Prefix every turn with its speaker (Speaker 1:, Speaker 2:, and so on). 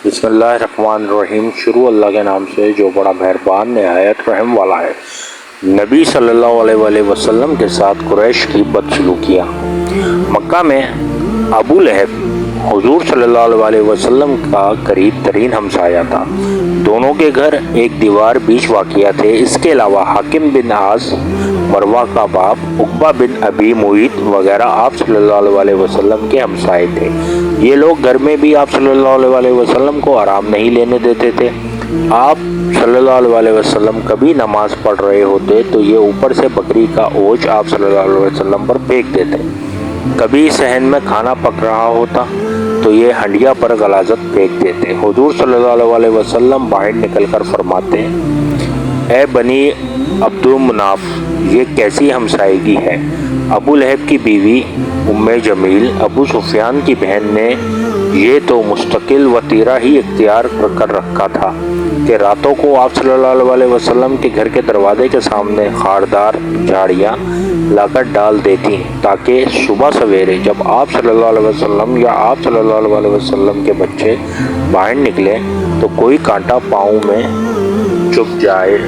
Speaker 1: بسم اللہ الرحمن الرحیم۔ شروع اللہ کے نام سے جو بڑا مہربان نہایت رحم والا ہے۔ نبی صلی اللہ علیہ وآلہ وسلم کے ساتھ قریش کی بدسلوکیاں۔ مکہ میں ابو لہب حضور صلی اللہ علیہ وآلہ وسلم کا قریب ترین ہمسایہ تھا۔ دونوں کے گھر ایک دیوار بیچ واقع تھے۔ اس کے علاوہ حاکم بن عاص، مروہ کا باپ عقبہ بن ابی معیط وغیرہ آپ صلی اللہ علیہ وآلہ وسلم کے ہمسائے تھے۔ یہ لوگ گھر میں بھی آپ صلی اللہ علیہ وآلہ وسلم کو آرام نہیں لینے دیتے تھے۔ آپ صلی اللہ علیہ وآلہ وسلم کبھی نماز پڑھ رہے ہوتے تو یہ اوپر سے بکری کا اوچھ آپ صلی اللہ علیہ وسلم پر پھینک دیتے۔ کبھی صحن میں کھانا پک رہا ہوتا تو یہ ہنڈیا پر غلاظت پھینک دیتے۔ حضور صلی اللہ علیہ وآلہ وسلم باہر نکل کر فرماتے، اے بنی عبد مناف، یہ کیسی ہمسائیگی ہے؟ ابو لہب کی بیوی ام جمیل، ابو سفیان کی بہن نے یہ تو مستقل وطیرہ ہی اختیار کر رکھا تھا کہ راتوں کو آپ صلی اللہ علیہ وسلم کے گھر کے دروازے کے سامنے خاردار جھاڑیاں لا کر ڈال دیتی تاکہ صبح سویرے جب آپ صلی اللہ علیہ وسلم یا آپ صلی اللہ علیہ وسلم کے بچے باہر نکلے تو کوئی کانٹا پاؤں میں چبھ جائے۔